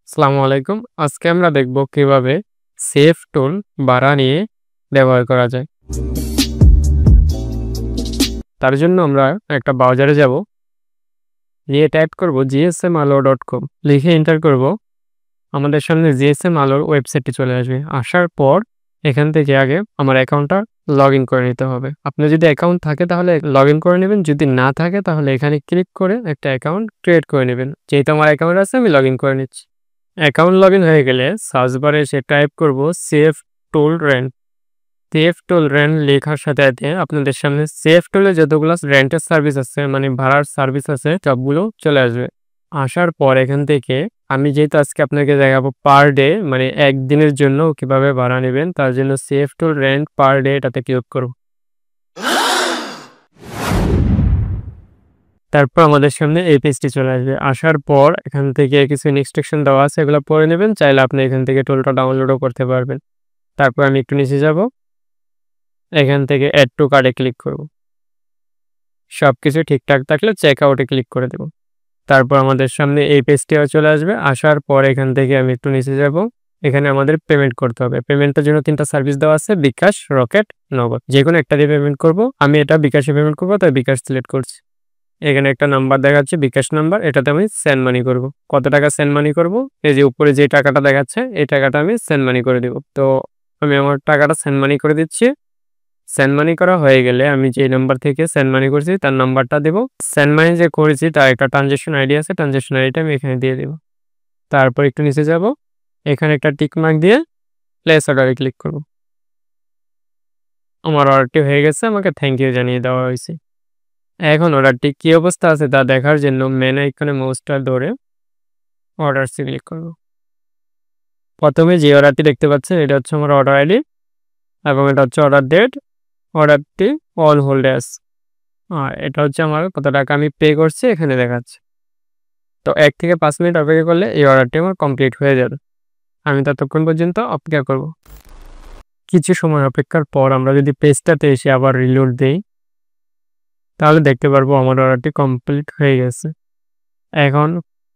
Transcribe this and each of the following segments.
আসসালামু আলাইকুম। আজকে আমরা দেখব কিভাবে সেভ টুল বাড়া নিয়ে ব্যবহার করা যায়। তার জন্য আমরা একটা ব্রাউজারে যাব। গিয়ে টাইপ করব gsmallow.com লিখে এন্টার করব। আমাদের সামনে gsmallow ওয়েবসাইটটি চলে আসবে। আসার পর এখান থেকে আগে আমার অ্যাকাউন্টটা লগইন করে নিতে হবে। আপনার যদি অ্যাকাউন্ট থাকে তাহলে লগইন করে নেবেন। যদি না থাকে তাহলে এখানে ক্লিক করে একটা অ্যাকাউন্ট ক্রিয়েট করে নেবেন। যেহেতু আমার অ্যাকাউন্ট আছে আমি লগইন করে নিচ্ছি। অ্যাকাউন্ট লগইন হয়ে গেলে সার্চ বারে এসে টাইপ করব সেভ টুল রেন্ট। সেভ টুল রেন্ট লেখার সাথে আপনাদের সামনে সেভ টুলে যতগুলো রেন্টের সার্ভিস আছে মানে ভাড়ার সার্ভিস আছে সবগুলো চলে আসবে। আসার পর এখান থেকে আমি যেহেতু আজকে আপনাকে দেখাবো পার ডে মানে একদিনের জন্য কিভাবে ভাড়া নেবেন, তার জন্য সেভ টুল রেন্ট পার ডে এটাতে ক্লিক করব। তারপর আমাদের সামনে এই পেজটি চলে আসবে। আসার পর এখান থেকে কিছু ইনস্ট্রাকশন দেওয়া আছে, এগুলো পড়ে নেবেন। চাইলে আপনি এখান থেকে টুলটা ডাউনলোডও করতে পারবেন। তারপর আমি একটু নিচে যাব, এখান থেকে অ্যাড টু কার্ডে ক্লিক করব। সবকিছু ঠিকঠাক থাকলে চেক আউটে ক্লিক করে দেব। তারপর আমাদের সামনে এই পেজটিও চলে আসবে। আসার পর এখান থেকে আমি একটু নিচে যাব, এখানে আমাদের পেমেন্ট করতে হবে। পেমেন্টের জন্য 3টা সার্ভিস দেওয়া আছে, বিকাশ, রকেট, নগদ। যেকোনো একটা দিয়ে পেমেন্ট করব। আমি এটা বিকাশে পেমেন্ট করব, তাই বিকাশ সিলেক্ট করছি। এখানে একটা নাম্বার দেখাচ্ছে বিকাশ নাম্বার, এটাতে আমি সেন্ড মানি করব। কত টাকা সেন্ড মানি করব? এই যে উপরে যে টাকাটা দেখাচ্ছে এই টাকাটা আমি সেন্ড মানি করে দেব। তো আমি আমার টাকাটা সেন্ড মানি করে দিচ্ছি। সেন্ড মানি করা হয়ে গেলে আমি যে নাম্বার থেকে সেন্ড মানি করছি তার নাম্বারটা দেব। সেন্ড মানি যে করেছি তার একটা ট্রানজ্যাকশন আইডি আছে, ট্রানজ্যাকশন আইডিটা আমি এখানে দিয়ে দেব। তারপর একটু নিচে যাব, এখানে একটা টিক মার্ক দিয়ে প্লেস অর্ডারে ক্লিক করব। আমার অর্ডারটি হয়ে গেছে, আমাকে থ্যাংক ইউ জানিয়ে দেওয়া হয়েছে। এখন অর্ডারটি কী অবস্থা আছে তা দেখার জন্য মেন আইকনে মাউসটা ধরে অর্ডারসে ক্লিক করব। প্রথমে যে অর্ডারটি দেখতে পাচ্ছেন এটা হচ্ছে আমার অর্ডার আইডি এবং এটা হচ্ছে অর্ডার ডেট। অর্ডারটি অন হোল্ডে আছে। আর এটা হচ্ছে আমার কত টাকা আমি পে করছি এখানে দেখাচ্ছে। তো 1 থেকে 5 মিনিট অপেক্ষা করলে এই অর্ডারটি আমার কমপ্লিট হয়ে যাবে। আমি ততক্ষণ পর্যন্ত অপেক্ষা করব। কিছু সময় অপেক্ষার পর আমরা যদি পেজটাতে এসে আবার রিলোড দেই তাহলে দেখতে পারবো আমার অর্ডারটি কমপ্লিট হয়ে গেছে। এখন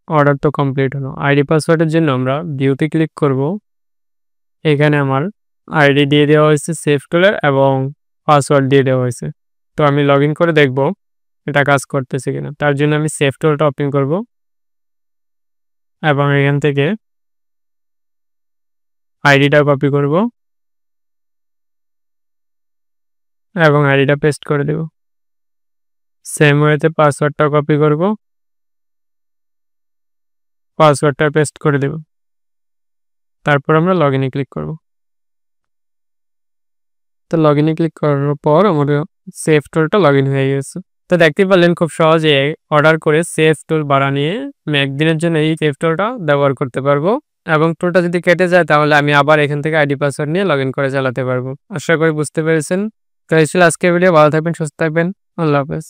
অর্ডার তো কমপ্লিট হলো। আইডি পাসওয়ার্ডের জন্য আমরা ভিউতে ক্লিক করব। এখানে আমার আইডি দিয়ে দেওয়া হয়েছে সেভ টুলের এবং পাসওয়ার্ড দিয়ে দেওয়া হয়েছে। তো আমি লগ ইন করে দেখব এটা কাজ করতেছে কিনা। তার জন্য আমি সেভ টুলটা ওপেন করব এবং এখান থেকে আইডিটা কপি করব এবং আইডিটা পেস্ট করে দেব। সেম ওয়েতে পাসওয়ার্ডটা কপি করব, পাসওয়ার্ডটা পেস্ট করে দেব। তারপর আমরা লগ ইনে ক্লিক করব। তো লগ ইনে ক্লিক করার পর আমার সেভ টুলটা লগ ইন হয়ে গেছে। তো দেখতেই পারলেন খুব সহজে অর্ডার করে সেভ টুল বাড়া নিয়ে আমি একদিনের জন্য এই সেভ টুলটা ব্যবহার করতে পারবো এবং টুলটা যদি কেটে যায় তাহলে আমি আবার এখান থেকে আইডি পাসওয়ার্ড নিয়ে লগ ইন করে চালাতে পারবো। আশা করি বুঝতে পেরেছেন। তো এই ছিল আজকের ভিডিও। ভালো থাকবেন, সুস্থ থাকবেন। আল্লাহ হাফেজ।